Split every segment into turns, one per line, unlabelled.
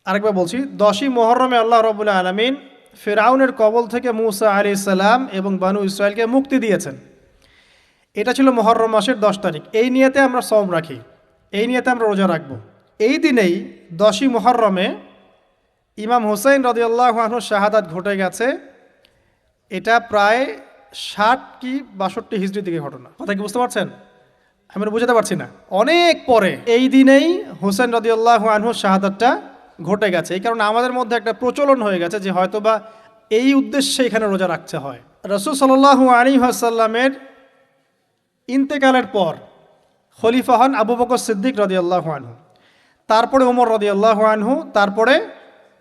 আরেকবার বলছি, 10ই মুহররমে আল্লাহ রাব্বুল আলামিন ফিরআউনের কবল থেকে মুসা আলাইহিস সালাম এবং বানু ইসরাইলকে মুক্তি দিয়েছেন। এটা ছিল মুহররম মাসের 10 তারিখ। এই নিয়তে আমরা সওম রাখি, এই নিয়তে আমরা রোজা রাখব। এই দিনেই 10ই মুহররমে ইমাম হুসাইন রাদিয়াল্লাহু আনহু শাহাদাত ঘটে গেছে। এটা প্রায় 60 কি 62 হিজরি থেকে ঘটনা। কথা কি বুঝতে পারছেন? আমি বুঝাতে পারছি না, অনেক পরে এই দিনেই হুসাইন রাদিয়াল্লাহু আনহু শাহাদাতটা ঘটে গেছে। এই কারণে আমাদের মধ্যে একটা প্রচলন হয়ে গেছে যে হয়তোবা এই উদ্দেশ্যে এখানে রোজা রাখতে হয়। রাসূল সাল্লাল্লাহু আলাইহি ওয়াসাল্লামের ইন্তেকালের পর খলিফা হন আবু বকর সিদ্দিক রাদিয়াল্লাহু আনহু, তারপরে ওমর রাদিয়াল্লাহু আনহু, তারপরে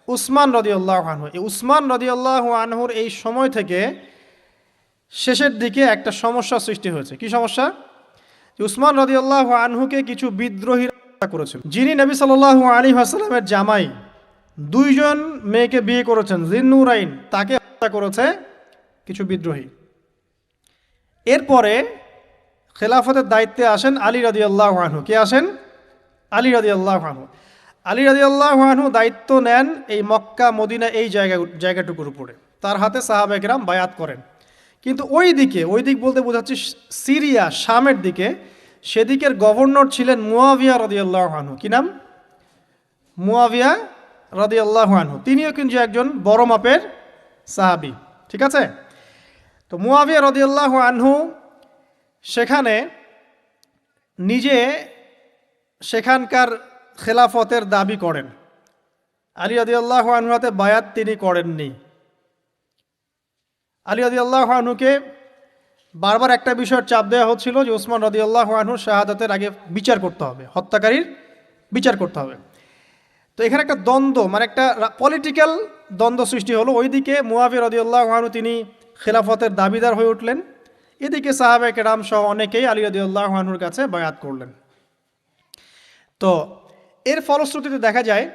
উসমান রাদিয়াল্লাহু আনহু। এই উসমান রাদিয়াল্লাহু আনহুর এই সময় থেকে শেষের দিকে একটা সমস্যা সৃষ্টি হয়েছে। কি সমস্যা? উসমান রাদিয়াল্লাহু আনহুকে কিছু বিদ্রোহীরা হত্যা করেছিল। যিনি নবী সাল্লাল্লাহু আলাইহি ওয়াসাল্লামের জামাই, 2 জন মেয়েকে বিয়ে করেছেন, জিন্নুরাইন, তাকে হত্যা করেছে কিছু বিদ্রোহী। এরপরে খেলাফতের দায়িত্বে আসেন আলী রাদিয়াল্লাহু আনহু। কে আসেন? আলী রাদিয়াল্লাহু আনহু। আলী রাদিয়াল্লাহু আনহু দায়িত্ব নেন এই মক্কা মদিনা এই জায়গাটুকুর উপরে। তার হাতে সাহাবায়ে কেরাম বায়াত করেন। কিন্তু ওই দিক বলতে বোঝাচ্ছি সিরিয়া, শামের দিকে, সেদিকের গভর্নর ছিলেন মুয়াবিয়া রাদিয়াল্লাহু আনহু। কি নাম? মুয়াবিয়া রাদিয়াল্লাহু আনহু। তিনিও কিন্তু একজন বড় মাপের সাহাবী। ঠিক আছে? তো মুয়াবিয়া রাদিয়াল্লাহু আনহু সেখানে নিজে সেখানকার খেলাফতের দাবি করেন। আলী রাদিয়াল্লাহু আনহুর হাতে বায়াত তিনি করেননি। আলী রাদিয়াল্লাহু আনহুকে বারবার একটা বিষয়ের চাপ দেওয়া হচ্ছিল যে ওসমান রাদিয়াল্লাহু আনহুর শাহাদাতের আগে বিচার করতে হবে, হত্যাকারীর বিচার করতে হবে। তো এখানে একটা দ্বন্দ্ব, মানে একটা পলিটিক্যাল দ্বন্দ্ব সৃষ্টি হলো। ওইদিকে মুয়াবিয়া রাদিয়াল্লাহু আনহু তিনি খেলাফতের দাবিদার হয়ে উঠলেন, এদিকে সাহাবায়ে কেরাম সহ অনেকেই আলী রাদিয়াল্লাহু আনহুর কাছে বায়াত করলেন। তো এর ফলশ্রুতিতে দেখা যায়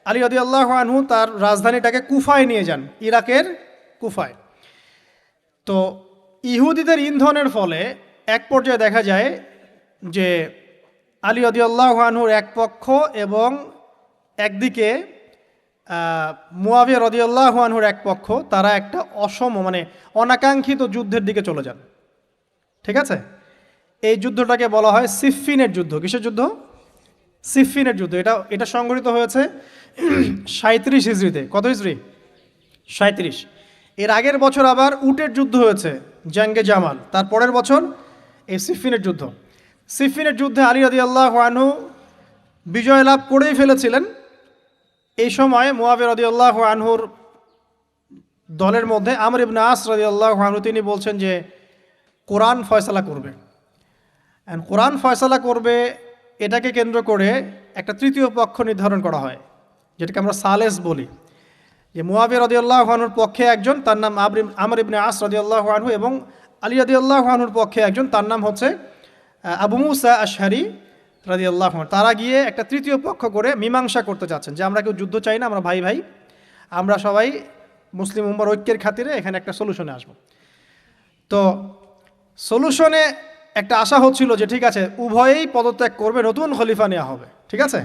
আলী রাদিয়াল্লাহু আনহু তার রাজধানীটাকে কুফায় নিয়ে যান, ইরাকের কুফায়। তো ইহুদিদের ইন্ধনের ফলে এক পর্যায়ে দেখা যায় যে আলী রাদিয়াল্লাহু আনহুর এক পক্ষ এবং একদিকে মুয়াবিয়া রাদিয়াল্লাহু আনহুর এক পক্ষ, তারা একটা মানে অনাকাঙ্ক্ষিত যুদ্ধের দিকে চলে যান। ঠিক আছে? এই যুদ্ধটাকে বলা হয় সিফফিনের যুদ্ধ। কিসের যুদ্ধ? সিফফিনের যুদ্ধ। এটা সংঘটিত হয়েছে 37 হিজরিতে। কত হিজরি? 37। এর আগের বছর আবার উটের যুদ্ধ হয়েছে, জাঙ্গে জামাল। তার পরের বছর এই সিফফিনের যুদ্ধ। সিফফিনের যুদ্ধে আলী রাদিয়াল্লাহু আনহু বিজয় লাভ করেই ফেলেছিলেন। এই সময় মুয়াবিয়া রাদিয়াল্লাহু আনহুর দলের মধ্যে আমর ইবনে আস রাদিয়াল্লাহু আনহু তিনি বলছেন যে কোরআন ফয়সালা করবে। কোরআন ফয়সালা করবে, এটাকে কেন্দ্র করে একটা তৃতীয় পক্ষ নির্ধারণ করা হয়, যেটাকে আমরা সালেস বলি। যে মুয়াবিয়া রাদিয়াল্লাহু আনহুর পক্ষে একজন, তার নাম আমর ইবনে আস রাদিয়াল্লাহু আনহু, এবং আলী রাদিয়াল্লাহু আনহুর পক্ষে একজন, তার নাম হচ্ছে আবু মুসা আশআরি রাদিয়াল্লাহু আনহু। তারা গিয়ে একটা তৃতীয় পক্ষ করে মীমাংসা করতে চাচ্ছেন যে আমরা কেউ যুদ্ধ চাই না, আমরা ভাই ভাই, আমরা সবাই মুসলিম উম্মার ঐক্যের খাতিরে এখানে একটা সলিউশনে আসব। তো সলিউশনে একটা আশা হচ্ছিল যে ঠিক আছে, উভয়েই পদত্যাগ করবে, নতুন খলিফা নেওয়া হবে। ঠিক আছে?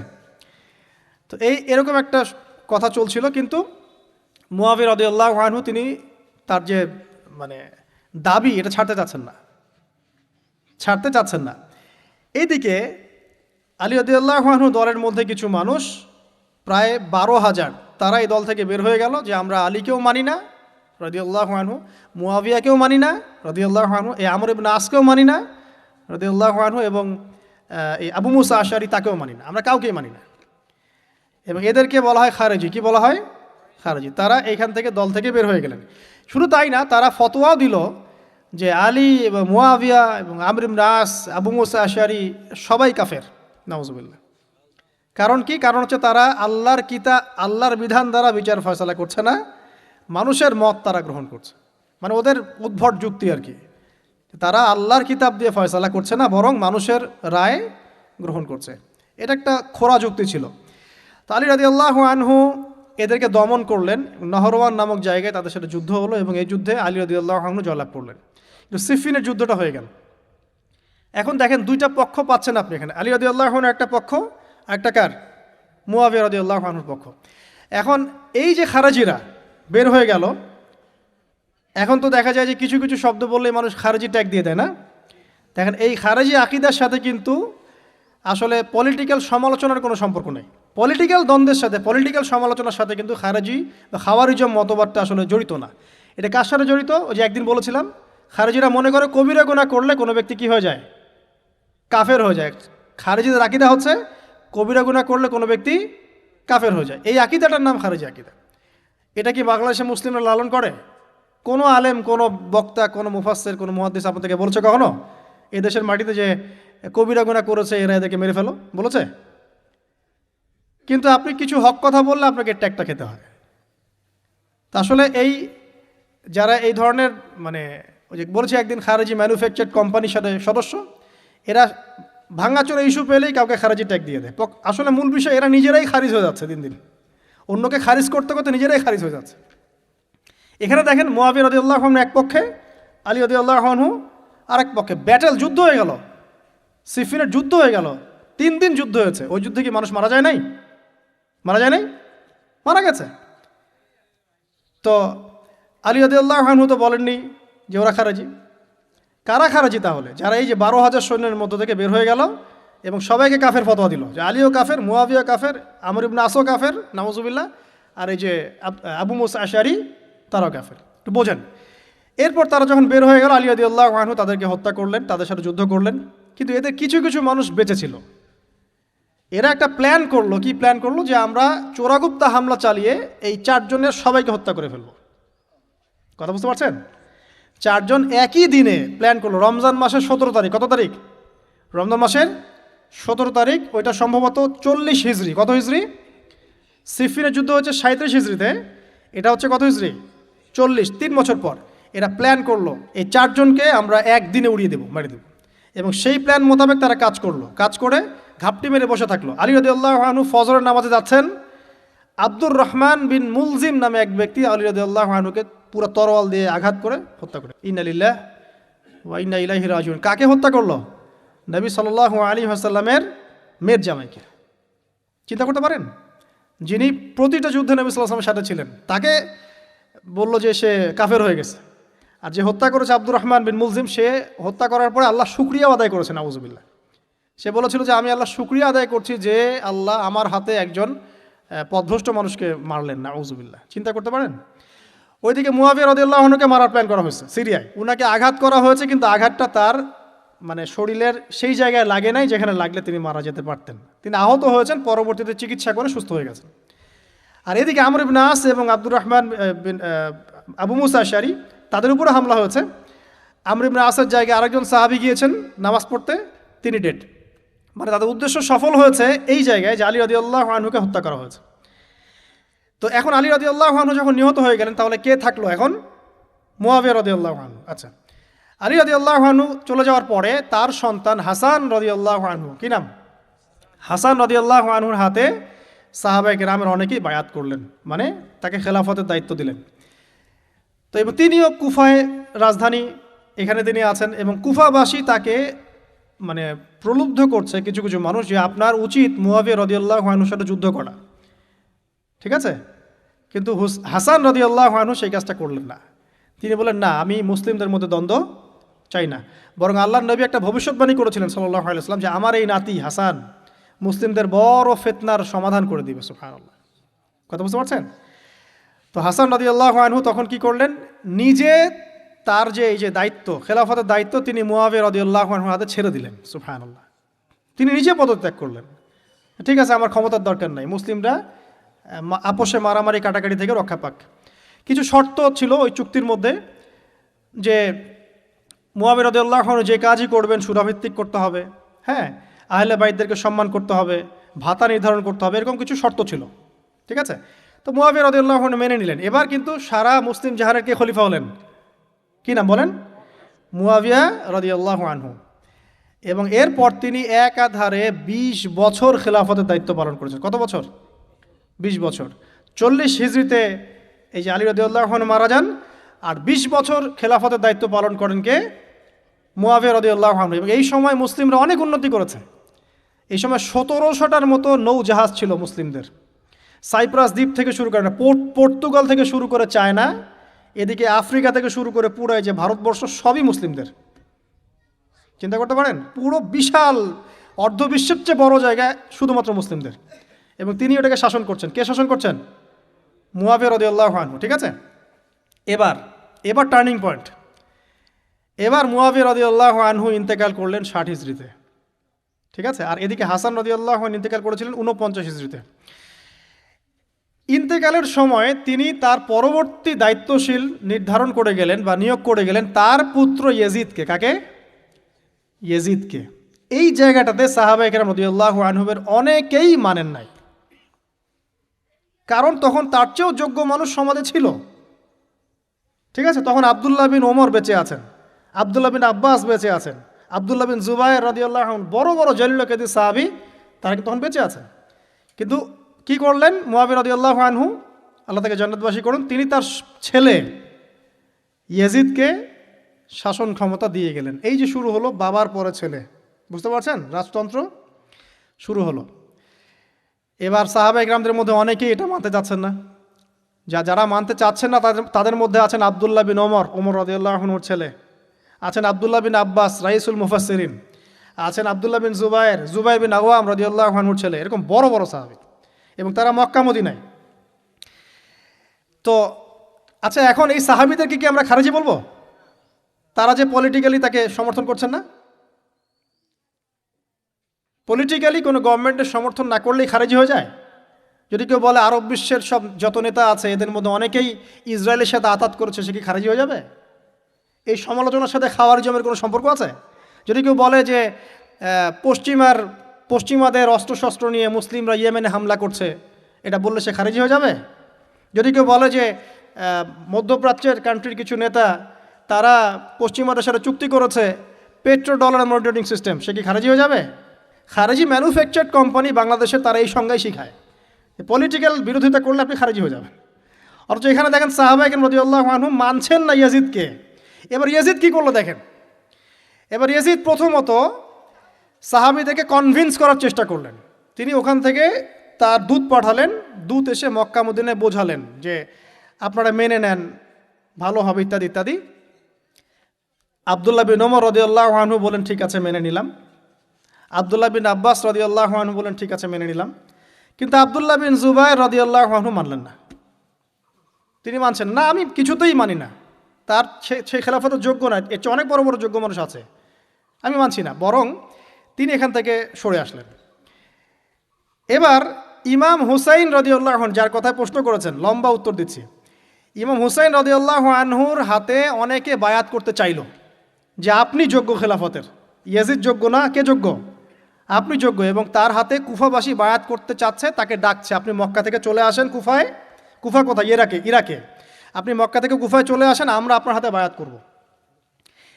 তো এরকম একটা কথা চলছিল। কিন্তু মুয়াবিয়া রাদিয়াল্লাহু আনহু তিনি তার যে মানে দাবি, এটা ছাড়তে চাচ্ছেন না। এইদিকে আলী রাদিয়াল্লাহু আনহু দলের মধ্যে কিছু মানুষ, প্রায় 12,000, তারা এই দল থেকে বের হয়ে গেল যে আমরা আলীকেও মানি না রাদিয়াল্লাহু আনহু, মুয়াবিয়াকেও মানি না রাদিয়াল্লাহু আনহু, এই আমর ইবনে আসকেও মানি না রাদিয়াল্লাহু আনহু, এবং এই আবু মুসা আশআরি তাকেও মানি না, আমরা কাউকেই মানি না। এবং এদেরকে বলা হয় খারেজি। কি বলা হয়? খারেজি। তারা এইখান থেকে দল থেকে বের হয়ে গেলেন। শুধু তাই না, তারা ফতোয়াও দিল যে আলী এবং মুয়াবিয়া এবং আমর ইবনে আস, আবু মুসা আশআরি সবাই কাফের। নাউজুবিল্লাহ। কারণ কি? কারণ হচ্ছে তারা আল্লাহর বিধান দ্বারা বিচার ফয়সালা করছে না, মানুষের মত তারা গ্রহণ করছে। মানে ওদের উদ্ভট যুক্তি আর কি। তারা আল্লাহর কিতাব দিয়ে ফয়সালা করছে না, বরং মানুষের রায় গ্রহণ করছে। এটা একটা খোরা যুক্তি ছিল। তো আলী রাদিয়াল্লাহু আনহু এদেরকে দমন করলেন। নহরওয়ান নামক জায়গায় তাদের সাথে যুদ্ধ হলো, এবং এই যুদ্ধে আলী রাদিয়াল্লাহু আনহু জয়লাভ করলেন। কিন্তু সিফফিনের যুদ্ধটা হয়ে গেল। এখন দেখেন দুইটা পক্ষ পাচ্ছেন আপনি এখানে, আলী রাদিয়াল্লাহু আনহু একটা পক্ষ, একটা কার? মুয়াবিয়া রাদিয়াল্লাহু আনহুর পক্ষ। এখন এই যে খারেজিরা বের হয়ে গেল, এখন তো দেখা যায় যে কিছু কিছু শব্দ বললেই মানুষ খারেজি ট্যাগ দিয়ে দেয় না। দেখেন এই খারেজি আকিদার সাথে কিন্তু আসলে পলিটিক্যাল সমালোচনার কোনো সম্পর্ক নেই। পলিটিক্যাল দ্বন্দ্বের সাথে, পলিটিক্যাল সমালোচনার সাথে কিন্তু খারেজি বা খাওয়ারিজম মতবাদটা আসলে জড়িত না। এটা কার সাথে জড়িত? ওই যে একদিন বলেছিলাম, খারেজিরা মনে করে কবিরা গুনাহ করলে কোনো ব্যক্তি কী হয়ে যায়? কাফের হয়ে যায়। খারেজিদের আকিদা হচ্ছে কবিরা গুনাহ করলে কোনো ব্যক্তি কাফের হয়ে যায়। এই আকিদাটার নাম খারেজি আকিদা। এটা কি বাংলাদেশে মুসলিমরা লালন করে? কোনো আলেম, কোনো বক্তা, কোনো মুফাসসির, কোনো মুহাদ্দিস আপনাদেরকে বলেছে কখনো এই দেশের মাটিতে যে কবিরা গুনাহ করেছে এরা এদেরকে মেরে ফেলো? বলেছে? কিন্তু আপনি কিছু হক কথা বললে আপনাকে ট্যাগটা খেতে হয়। তা আসলে এই যারা এই ধরনের মানে ওই যে বলেছে একদিন খারেজি ম্যানুফ্যাকচার্ড কোম্পানির সাথে সদস্য, এরা ভাঙাচোরা ইস্যু পেলেই কাউকে খারেজি ট্যাগ দিয়ে দেয়। আসলে মূল বিষয় এরা নিজেরাই খারিজ হয়ে যাচ্ছে দিন দিন, অন্যকে খারিজ করতে করতে নিজেরাই খারিজ হয়ে যাচ্ছে। এখানে দেখেন মুআবিয়া রাদিয়াল্লাহু আনহু এক পক্ষে, আলী রাদিয়াল্লাহু আনহু আরেক পক্ষে। ব্যাটেল, যুদ্ধ হয়ে গেল, সিফিনের যুদ্ধ হয়ে গেল, 3 দিন যুদ্ধ হয়েছে। ওই যুদ্ধে কি মানুষ মারা যায় নাই? মারা যায় নাই? মারা গেছে। তো আলী রাদিয়াল্লাহু আনহু তো বলেননি যে ওরা খারেজি। কারা খারেজি তাহলে? যারা এই যে 12,000 সৈন্যের মধ্য থেকে বের হয়ে গেল এবং সবাইকে কাফের ফতোয়া দিল যে আলীও কাফের, মুআবিয়া কাফের, আমর ইবনে আসও কাফের, নাউজুবিল্লাহ, আর এই যে আবু মুসা আশআরী তারাও কাফের। একটু বোঝেন। এরপর তারা যখন বের হয়ে গেল, আলী রাদিয়াল্লাহু আনহু তাদেরকে হত্যা করলেন, তাদের সাথে যুদ্ধ করলেন। কিন্তু এদের কিছু কিছু মানুষ বেঁচে ছিল। এরা একটা প্ল্যান করলো। কি প্ল্যান করলো? যে আমরা চোরাগুপ্তা হামলা চালিয়ে এই 4 জনের সবাইকে হত্যা করে ফেলবো। কথা বুঝতে পারছেন? 4 জন একই দিনে প্ল্যান করলো। রমজান মাসের 17 তারিখ। কত তারিখ? রমজান মাসের 17 তারিখ। ওইটা সম্ভবত 40 হিজরি। কত হিজরি? সিফিনের যুদ্ধ হচ্ছে 37 হিজরিতে, এটা হচ্ছে কত হিজরি? 40, 3 বছর পর। এরা প্ল্যান করলো এই 4 জনকে আমরা একদিনে উড়িয়ে দেবো, মেরে দেবো। এবং সেই প্ল্যান মোতাবেক তারা কাজ করলো। কাজ করে ঘাপটি মেরে বসে থাকলো। আলী রাদিয়াল্লাহু আনহু ফজরের নামাজে যাচ্ছেন, আব্দুর রহমান বিন মুলজিম নামে এক ব্যক্তি আলী রাদিয়াল্লাহু আনহুকে পুরো তরোয়াল দিয়ে আঘাত করে হত্যা করে। ইন্না লিল্লাহি ওয়া ইন্না ইলাইহি রাজিউন। কাকে হত্যা করলো? নবী সাল্লাল্লাহু আলাইহি ওয়াসাল্লামের মেয়ের জামাইকে। চিন্তা করতে পারেন? যিনি প্রতিটা যুদ্ধে নবী সাল্লাল্লাহু আলাইহি ওয়াসাল্লামের সাথে ছিলেন, তাকে বলল যে সে কাফের হয়ে গেছে। আর যে হত্যা করেছে আব্দুর রহমান বিন মুলজিম, সে হত্যা করার পরে আল্লাহ শুকরিয়া আদায় করেছে, নাউজুবিল্লাহ। সে বলেছিল যে আমি আল্লাহ শুকরিয়া আদায় করছি যে আল্লাহ আমার হাতে একজন পথভ্রষ্ট মানুষকে মারলেন, নাউজুবিল্লাহ। চিন্তা করতে পারেন? ওইদিকে মুআবিয়া রাদিয়াল্লাহু আনহুকে মারার প্ল্যান করা হয়েছে সিরিয়ায়। উনাকে আঘাত করা হয়েছে, কিন্তু আঘাতটা তার মানে শরীরের সেই জায়গায় লাগে নাই যেখানে লাগলে তিনি মারা যেতে পারতেন। তিনি আহত হয়েছেন, পরবর্তীতে চিকিৎসা করে সুস্থ হয়ে গেছেন। আর এদিকে আমর ইবনে আস এবং আব্দুর রহমান বিন আবু মুসা আশআরী, তাদের উপরে হামলা হয়েছে। আমর ইবনে আসের জায়গায় আরেকজন সাহাবী গিয়েছেন নামাজ পড়তে, তিনি ডেড। মানে তাদের উদ্দেশ্য সফল হয়েছে এই জায়গায় যে আলী রাদিয়াল্লাহু আনহুকে হত্যা করা হয়েছে। তো এখন আলী রাদিয়াল্লাহু আনহু যখন নিহত হয়ে গেলেন, তাহলে কে থাকলো এখন? মুআবিয়া রাদিয়াল্লাহু আনহু। আচ্ছা, আলী রাদিয়াল্লাহু আনহু চলে যাওয়ার পরে তার সন্তান হাসান রাদিয়াল্লাহু আনহু, কি নাম? হাসান রাদিয়াল্লাহু আনহুর হাতে সাহাবায়ে কেরামের অনেকেই বায়াত করলেন, মানে তাকে খেলাফতের দায়িত্ব দিলেন। তো এবং তিনিও কুফায় রাজধানী, এখানে তিনি আছেন এবং কুফাবাসী তাকে মানে প্রলুব্ধ করছে কিছু কিছু মানুষ যে আপনার উচিত মুআবিয়া রাদিয়াল্লাহু আনহুর সাথে যুদ্ধ করা, ঠিক আছে? কিন্তু হাসান রাদিয়াল্লাহু আনহু সেই কাজটা করলেন না। তিনি বলেন না, আমি মুসলিমদের মধ্যে দ্বন্দ্ব চাই না, বরং আল্লাহর নবী একটা ভবিষ্যৎবাণী করেছিলেন সাল্লাল্লাহু আলাইহি ওয়াসাল্লাম যে আমার এই নাতি হাসান মুসলিমদের বড় ফিতনার সমাধান করে দিবে। সুবহানাল্লাহ। কথা বুঝতে পারছেন? তো হাসান রাদিয়াল্লাহু আনহু তখন কি করলেন? নিজে তার যে এই যে দায়িত্ব, খেলাফতের দায়িত্ব, তিনি মুআবিয়া রাদিয়াল্লাহু আনহুর হাতে ছেড়ে দিলেন। সুবহানাল্লাহ। তিনি নিজে পদত্যাগ করলেন। ঠিক আছে, আমার ক্ষমতার দরকার নাই, মুসলিমরা আপোষে মারামারি কাটাকাটি থেকে রক্ষা পাক। কিছু শর্ত ছিল ওই চুক্তির মধ্যে, যে মুআবিয়া রাদিয়াল্লাহু আনহু যে কাজই করবেন সুরাভিত্তিক করতে হবে, হ্যাঁ, আহলে বাইতদেরকে সম্মান করতে হবে, ভাতা নির্ধারণ করতে হবে, এরকম কিছু শর্ত ছিল। ঠিক আছে? তো মুআবিয়া রাদিয়াল্লাহু আনহু মেনে নিলেন। এবার কিন্তু সারা মুসলিম জাহানের কে খলিফা হলেন? কি নাম বলেন? মুআবিয়া রাদিয়াল্লাহু আনহু। এবং এরপর তিনি একাধারে 20 বছর খেলাফতের দায়িত্ব পালন করেছেন। কত বছর? 20 বছর। 40 হিজরিতে এই যে আলী রাদিয়াল্লাহু আনহু মারা যান, আর 20 বছর খেলাফতের দায়িত্ব পালন করেন কে? মুআবিয়া রাদিয়াল্লাহু আনহু। এবং এই সময় মুসলিমরা অনেক উন্নতি করেছে। এই সময় 1700টার মতো নৌ জাহাজ ছিল মুসলিমদের, সাইপ্রাস দ্বীপ থেকে শুরু করে পর্তুগাল থেকে শুরু করে চায়না, এদিকে আফ্রিকা থেকে শুরু করে পুরো এই যে ভারতবর্ষ সবই মুসলিমদের। চিন্তা করতে পারেন, পুরো বিশাল অর্ধবিশ্বের চেয়ে বড় জায়গায় শুধুমাত্র মুসলিমদের, এবং তিনি ওটাকে শাসন করছেন। কে শাসন করছেন? মুয়াবিয়া রাদিয়াল্লাহু আনহু। ঠিক আছে, এবার টার্নিং পয়েন্ট। এবার মুয়াবিয়া রাদিয়াল্লাহু আনহু ইন্তেকাল করলেন 60 হিজরিতে। ঠিক আছে, আর এদিকে হাসান রাদিয়াল্লাহু আনহু ইন্তেকাল করেছিলেন 49 হিজরিতে। ইন্তেকালের সময় তিনি তার পরবর্তী দায়িত্বশীল নির্ধারণ করে গেলেন বা নিয়োগ করে গেলেন তার পুত্র ইয়েজিদকে। কাকে? ইয়েজিদকে। এই জায়গাটাতে সাহাবায়ে কেরাম রাদিয়াল্লাহু আনহুমের অনেকেই মানেন নাই, কারণ তখন তার চেয়েও যোগ্য মানুষ সমাজে ছিল। ঠিক আছে, তখন আব্দুল্লাহ বিন ওমর বেঁচে আছেন, আব্দুল্লাহ বিন আব্বাস বেঁচে আছেন, আব্দুল্লাহ বিন জুবায়ের রাদিয়াল্লাহু আনহু, বড় বড় জলিল কাদির সাহাবী, তারা কিন্তু তখন বেঁচে আছেন। কিন্তু কি করলেন মুয়াবিয়া রাদিয়াল্লাহু আনহু, আল্লাহ তাকে জান্নাতবাসী করুন, তিনি তার ছেলে ইয়েজিদকে শাসন ক্ষমতা দিয়ে গেলেন। এই যে শুরু হলো বাবার পরে ছেলে, বুঝতে পারছেন, রাজতন্ত্র শুরু হলো। এবার সাহাবায়ে কেরামদের মধ্যে অনেকেই এটা মানতে চাচ্ছেন না। যারা মানতে চাচ্ছেন না তাদের মধ্যে আছেন আব্দুল্লাহ বিন ওমর রাদিয়াল্লাহু আনহুর ছেলে, আছেন আব্দুল্লাহ বিন আব্বাস রাইসুল মুফাসসিরিন, আছেন আব্দুল্লাহ বিন জুবাইর বিন আওয়াম রাদিয়াল্লাহু আনহুর ছেলে, এরকম বড় বড় সাহাবী, এবং তারা মক্কা মদিনায়। তো আচ্ছা, এখন এই সাহাবীদেরকে কি আমরা খারেজি বলবো? তারা যে পলিটিক্যালি তাকে সমর্থন করছেন না, পলিটিক্যালি কোনো গভর্নমেন্টের সমর্থন না করলেই খারেজি হয়ে যায়? যদি কেউ বলে আরব বিশ্বের সব যত নেতা আছে এদের মধ্যে অনেকেই ইসরায়েলের সাথে আতাত করেছে, সে কি খারেজি হয়ে যাবে? এই সমালোচনার সাথে খাওয়ারিজমের কোনো সম্পর্ক আছে? যদি কেউ বলে যে পশ্চিমাদের অস্ত্রশস্ত্র নিয়ে মুসলিমরা ইয়েমেনে হামলা করছে, এটা বললে সে খারেজি হয়ে যাবে? যদি কেউ বলে যে মধ্যপ্রাচ্যের কান্ট্রির কিছু নেতা তারা পশ্চিমাদের সাথে চুক্তি করেছে পেট্রো ডলার মনিটরিং সিস্টেম, সে কি খারেজি হয়ে যাবে? খারেজি ম্যানুফ্যাকচার্ড কোম্পানি বাংলাদেশে তারা এই সংজ্ঞাই শিখায়, পলিটিক্যাল বিরোধিতা করলে আপনি খারেজি হয়ে যাবেন। অথচ এখানে দেখেন সাহাবায়ে কেরাম রাদিয়াল্লাহু আনহু মানছেন না ইয়াজিদকে। এবার ইয়াজিদ কি করলো দেখেন। এবার ইয়াজিদ প্রথমত সাহাবীদেরকে কনভিন্স করার চেষ্টা করলেন। তিনি ওখান থেকে তার দূত পাঠালেন, দূত এসে মক্কা মদিনায় বোঝালেন যে আপনারা মেনে নেন, ভালো হবে, ইত্যাদি ইত্যাদি। আব্দুল্লাহ বিন ওমর রাদিয়াল্লাহু আনহু বলেন ঠিক আছে মেনে নিলাম, আব্দুল্লাহ বিন আব্বাস রাদিয়াল্লাহু আনহু বলেন ঠিক আছে মেনে নিলাম। কিন্তু আব্দুল্লাহ বিন জুবায়ের রাদিয়াল্লাহু আনহু মানলেন না। তিনি মানছেন না, আমি কিছুতেই মানি না, তার সে খেলাফতের যোগ্য না, এর চেয়ে অনেক বড় বড় যোগ্য মানুষ আছে, আমি মানছি না। বরং তিনি এখান থেকে সরে আসলেন। এবার ইমাম হুসাইন রাদিয়াল্লাহু আনহু, যার কথায় প্রশ্ন করেছেন, লম্বা উত্তর দিচ্ছি। ইমাম হুসাইন রাদিয়াল্লাহু আনহুর হাতে অনেকে বায়াত করতে চাইল যে আপনি যোগ্য খেলাফতের, ইয়াজিদ যোগ্য না, কে যোগ্য? আপনি যোগ্য। এবং তার হাতে কুফাবাসী বায়াত করতে চাচ্ছে, তাকে ডাকছে আপনি মক্কা থেকে চলে আসেন কুফায়। কুফা কোথায়? ইরাকে। আপনি মক্কা থেকে কুফায় চলে আসেন, আমরা আপনার হাতে বায়াত করব।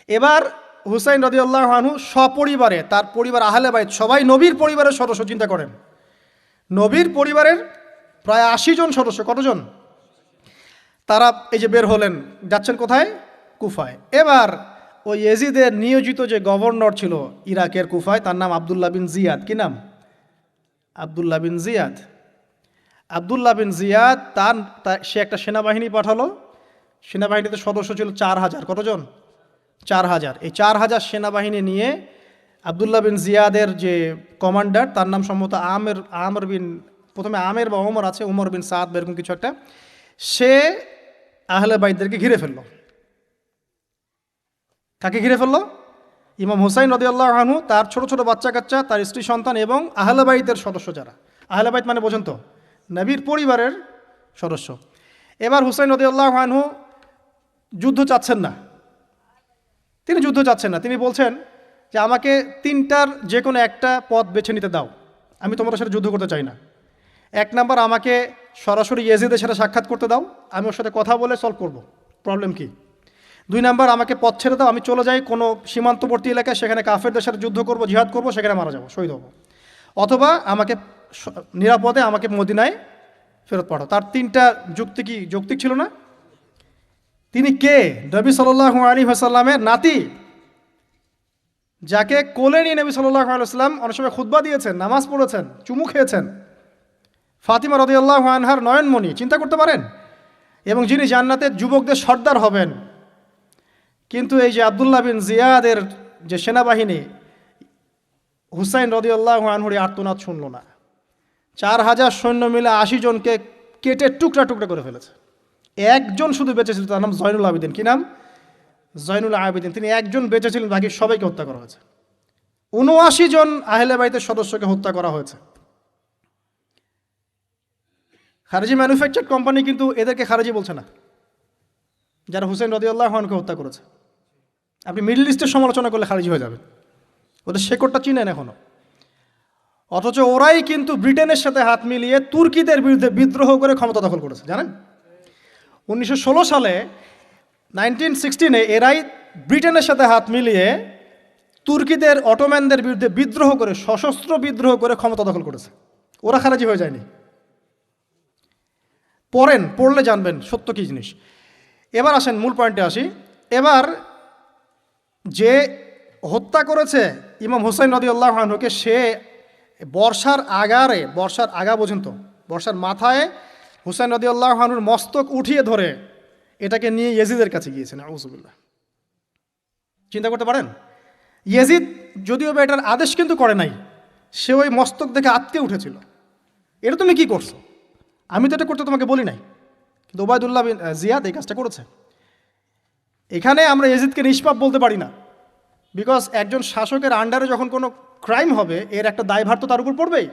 এবার হুসাইন রাদিয়াল্লাহু আনহু সপরিবারে, তার পরিবার আহলে বাইত সবাই নবীর পরিবারের সদস্য, চিন্তা করেন, নবীর পরিবারের প্রায় 80 জন সদস্য, কতজন? তারা এই যে বের হলেন, যাচ্ছেন কোথায়? কুফায়। এবার ওই ইয়াজিদের নিয়োজিত যে গভর্নর ছিল ইরাকের কুফায়, তার নাম আব্দুল্লাহ বিন জিয়াদ। কি নাম? আব্দুল্লাহ বিন জিয়াদ। আব্দুল্লাহ বিন জিয়াদ সে একটা সেনাবাহিনী পাঠালো। সেনাবাহিনীতে সদস্য ছিল 4000। কতজন? 4000। এই 4000 সেনাবাহিনী নিয়ে আব্দুল্লাহ বিন জিয়াদের যে কমান্ডার, তার নাম সম্ভবত আমের বিন, প্রথমে আমের বা ওমর আছে, উমর বিন সাদ বা এরকম কিছু একটা, সে আহলে বাইতদেরকে ঘিরে ফেলল। কাকে ঘিরে ফেলল? ইমাম হুসাইন রাদিয়াল্লাহু আনহু, তার ছোট ছোট বাচ্চা কাচ্চা, তার স্ত্রী সন্তান এবং আহলে বাইতের সদস্য যারা। আহলে বাইত মানে বোঝেন তো, নবীর পরিবারের সদস্য। এবার হুসাইন রাদিয়াল্লাহু আনহু যুদ্ধ চাচ্ছেন না, তিনি যুদ্ধ চাচ্ছেন না। তিনি বলছেন যে আমাকে 3টার যে কোনো একটা পথ বেছে নিতে দাও, আমি তোমাদের সাথে যুদ্ধ করতে চাই না। 1 নাম্বার, আমাকে সরাসরি ইয়াজিদের সাথে সাক্ষাৎ করতে দাও, আমি ওর সাথে কথা বলে সলভ করব, প্রবলেম কি। 2 নাম্বার, আমাকে পথ ছেড়ে দাও, আমি চলে যাই কোনো সীমান্তবর্তী এলাকায়, সেখানে কাফেরদের সাথে যুদ্ধ করব, জিহাদ করব, সেখানে মারা যাব, শহীদ হব। অথবা আমাকে নিরাপদে আমাকে মদিনায় ফেরত পাঠাও। তার 3টা যুক্তি কি যৌক্তিক ছিল না? তিনি কে? নবী সাল্লাল্লাহু আলাইহি ওয়াসাল্লামের নাতি, যাকে কোলে নিয়ে নবী সাল্লাল্লাহু আলাইহি ওয়াসাল্লাম অনেক সময় খুতবা দিয়েছেন, নামাজ পড়েছেন, চুমু খেয়েছেন। ফাতিমা রাদিয়াল্লাহু আনহার নয়নমণি, চিন্তা করতে পারেন, এবং যিনি জান্নাতের যুবকদের সর্দার হবেন। কিন্তু এই যে আব্দুল্লাহ বিন জিয়াদের যে সেনাবাহিনী হুসাইন রাদিয়াল্লাহু আনহুর আর্তনাদ শুনল না। 4000 সৈন্য মিলে 80 জনকে কেটে টুকরা টুকরা করে ফেলেছে। একজন শুধু বেঁচে ছিল, তার নাম জয়নুল আবেদিন। কি নাম? জয়নুল আবেদিন। তিনি একজন বেঁচে ছিলেন, বাকি সবাইকে হত্যা করা হয়েছে। 79 জন আহলে বাইতের সদস্যকে হত্যা করা হয়েছে। খারেজি ম্যানুফ্যাকচার কোম্পানি কিন্তু এদেরকে খারেজি বলছে না, যারা হুসেন রাদিয়াল্লাহু আনহুকে হত্যা করেছে। আপনি মিডল ইস্টের সমালোচনা করলে খারিজি হয়ে যাবেন, ওদের শেকড়টা চিনেন এখনো। অথচ ওরাই কিন্তু ব্রিটেনের সাথে হাত মিলিয়ে তুর্কিদের বিরুদ্ধে বিদ্রোহ করে ক্ষমতা দখল করেছে, জানেন? 1916 সালে 1916 এরাই ব্রিটেনের সাথে হাত মিলিয়ে তুর্কিদের অটোম্যানদের বিরুদ্ধে বিদ্রোহ করে, সশস্ত্র বিদ্রোহ করে ক্ষমতা দখল করেছে। ওরা খারাজি হয়ে যায়নি। পড়লে জানবেন সত্য কী জিনিস। এবার আসেন মূল পয়েন্টে আসি। এবার যে হত্যা করেছে ইমাম হুসাইন রাদিয়াল্লাহু আনহুকে, সে বর্ষার আগা পর্যন্ত, বর্ষার মাথায় হুসাইন রাদিয়াল্লাহু আনহুর মস্তক উঠিয়ে ধরে এটাকে নিয়ে ইয়েজিদের কাছে গিয়েছেন। আউযুবিল্লাহ। চিন্তা করতে পারেন, ইয়েজিদ যদিও বা এটার আদেশ কিন্তু করে নাই, সে ওই মস্তক দেখে আটকে উঠেছিল। এটা তুমি কি করছো? আমি তো এটা করতে তোমাকে বলি নাই, কিন্তু ওবায়দুল্লাহ বিন জিয়াদ এই কাজটা করেছে। এখানে আমরা ইয়েজিদকে নিষ্পাপ বলতে পারি না, বিকজ একজন শাসকের আন্ডারে যখন কোনো ক্রাইম হবে, এর একটা দায়ভার তো তার উপর পড়বেই।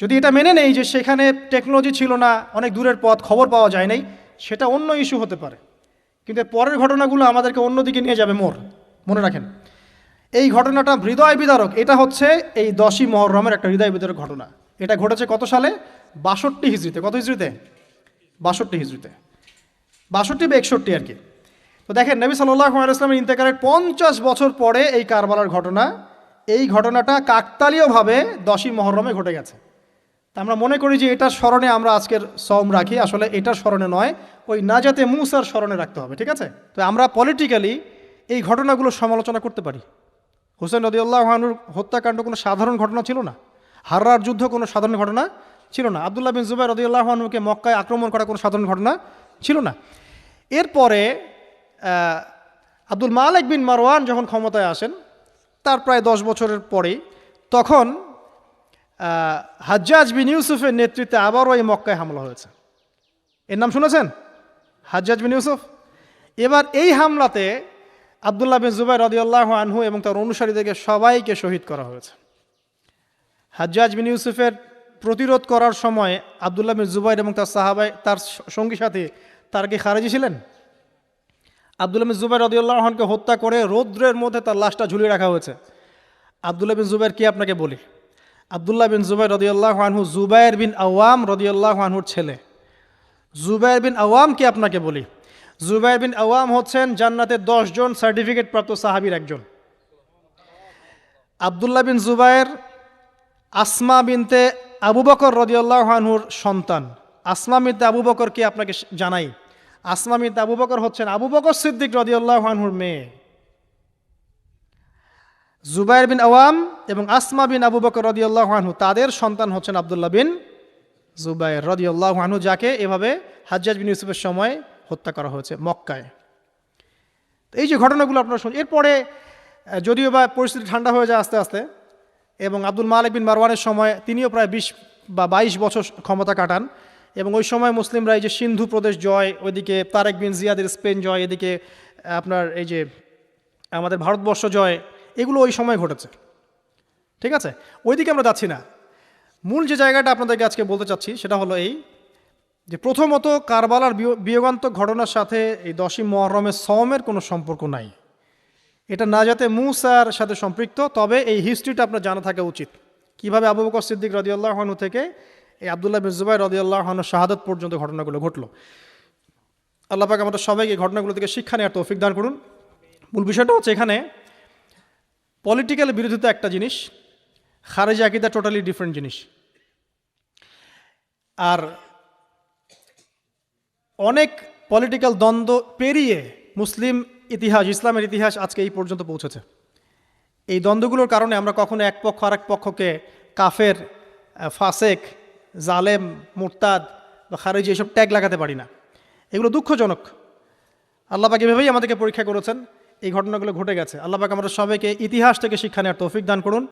যদি এটা মেনে নেই যে সেখানে টেকনোলজি ছিল না, অনেক দূরের পথ, খবর পাওয়া যায় নাই, সেটা অন্য ইস্যু হতে পারে। কিন্তু পরের ঘটনাগুলো আমাদেরকে অন্যদিকে নিয়ে যাবে। মনে রাখেন, এই ঘটনাটা হৃদয় বিদারক। এটা হচ্ছে এই 10ই মুহররমের একটা হৃদয় বিদারক ঘটনা। এটা ঘটেছে কত সালে? 62 হিজরিতে। কত হিজরিতে? 62 হিজরিতে, 62 বা 61 আর কি। তো দেখেন, নবী সাল্লাল্লাহু আলাইহি ওয়াসাল্লামের ইন্তেকালের 50 বছর পরে এই কারবালার ঘটনা, এই ঘটনাটা কাকতালীয়ভাবে 10ই মুহররমে ঘটে গেছে। তা আমরা মনে করি যে এটার স্মরণে আমরা আজকের সওম রাখি, আসলে এটার স্মরণে নয়, ওই নাজাতে মুসার স্মরণে রাখতে হবে। ঠিক আছে? তো আমরা পলিটিক্যালি এই ঘটনাগুলো সমালোচনা করতে পারি। হুসাইন রাদিয়াল্লাহু আনহুর হত্যাকাণ্ড কোনো সাধারণ ঘটনা ছিল না। হাররার যুদ্ধ কোনো সাধারণ ঘটনা ছিল না। আব্দুল্লাহ বিন জুবাইর রাদিয়াল্লাহু আনহুকে মক্কায় আক্রমণ করা কোনো সাধারণ ঘটনা ছিল না। এরপরে আব্দুল মালিক বিন মারওয়ান যখন ক্ষমতায় আসেন, তার প্রায় 10 বছরের পরেই, তখন হাজ্জাজ বিন ইউসুফের নেতৃত্বে আবারও এই মক্কায় হামলা হয়েছে। এর নাম শুনেছেন? হাজ্জাজ বিন ইউসুফ। এবার এই হামলাতে আব্দুল্লাহ বিন জুবাইর রাদিয়াল্লাহু আনহু এবং তার অনুসারীদেরকে সবাইকে শহীদ করা হয়েছে। হাজ্জাজ বিন ইউসুফের প্রতিরোধ করার সময় আব্দুল্লাহ বিন জুবাইর এবং তার তার সঙ্গী সাথী তারা কি খারেজি ছিলেন? আব্দুল্লাহ বিন জুবাইর রাদিয়াল্লাহু আনহুকে হত্যা করে রৌদ্রের মধ্যে তার লাশটা ঝুলিয়ে রাখা হয়েছে। আব্দুল্লাহ বিন জুবাইর কি আপনাকে বলি? আব্দুল্লাহ বিন জুবাইর রাদিয়াল্লাহু আনহু জুবাইর বিন আওয়াম রাদিয়াল্লাহু আনহুর ছেলে। জুবাইর বিন আওয়াম কি আপনাকে বলি? জুবাইর বিন আওয়াম হচ্ছেন জান্নাতের 10 জন সার্টিফিকেট প্রাপ্ত সাহাবীর একজন। আব্দুল্লাহ বিন জুবাইর আসমা বিনতে আবু বকর রাদিয়াল্লাহু আনহুর সন্তান। আসমা বিনতে আবু বকর কি আপনাকে জানাই? আসমা বিনতে আবু বকর হচ্ছেন আবু বকর সিদ্দিক রাদিয়াল্লাহু আনহুর মেয়ে। জুবাইর বিন আওয়াম এবং আসমা বিন আবু বকর রাদিয়াল্লাহু আনহু, তাদের সন্তান হচ্ছেন আব্দুল্লাহ বিন জুবাইর রাদিয়াল্লাহু আনহু, যাকে এভাবে হাজ্জাজ বিন ইউসুফের সময় হত্যা করা হয়েছে মক্কায়। এই যে ঘটনাগুলো আপনারা শুনুন। এরপরে যদিও বা পরিস্থিতি ঠান্ডা হয়ে যায় আস্তে আস্তে, এবং আব্দুল মালিক বিন মারওয়ানের সময় তিনিও প্রায় 20 বা 22 বছর ক্ষমতা কাটান, এবং ওই সময় মুসলিমরা এই যে সিন্ধু প্রদেশ জয়, ওইদিকে তারেক বিন জিয়াদের স্পেন জয়, এদিকে আপনার এই যে আমাদের ভারতবর্ষ জয়, এগুলো ওই সময় ঘটেছে। ঠিক আছে? ওইদিকে আমরা যাচ্ছি না। মূল যে জায়গাটা আপনাদেরকে আজকে বলতে চাচ্ছি সেটা হলো এই যে, প্রথমত কারবালার বিয়োগান্তক ঘটনার সাথে এই 10ই মুহররমের সওমের কোনো সম্পর্ক নাই। এটা নাজাতে মুসার সাথে সম্পৃক্ত। তবে এই হিস্ট্রিটা আপনার জানা থাকা উচিত, কিভাবে আবু বকর সিদ্দিক রাদিয়াল্লাহু আনহু থেকে এই আব্দুল্লাহ বিন জুবাইর রাদিয়াল্লাহু আনহু শাহাদাত পর্যন্ত ঘটনাগুলো ঘটলো। আল্লাহ পাক আমাদের সবাইকে ঘটনাগুলো থেকে শিক্ষা নেওয়ার তৌফিক দান করুন। মূল বিষয়টা হচ্ছে, এখানে পলিটিক্যাল বিরোধিতা একটা জিনিস, খারেজি আকীদা টোটালি ডিফারেন্ট জিনিস। আর অনেক পলিটিক্যাল দ্বন্দ্ব পেরিয়ে মুসলিম ইতিহাস, ইসলামের ইতিহাস আজকে এই পর্যন্ত পৌঁছেছে। এই দ্বন্দ্বগুলোর কারণে আমরা কখনো এক পক্ষ আরেক পক্ষকে কাফের, ফাসেক জালেম, মুরতাদ বা খারিজি এসব ট্যাগ লাগাতে পারি না। এগুলো দুঃখজনক। আল্লাহ পাক এভাবেই আমাদেরকে পরীক্ষা করেছেন, এই ঘটনাগুলো ঘটে গেছে। আল্লাহ পাক আমাদের সবাইকে ইতিহাস থেকে শিক্ষা নেওয়ার তৌফিক দান করুন।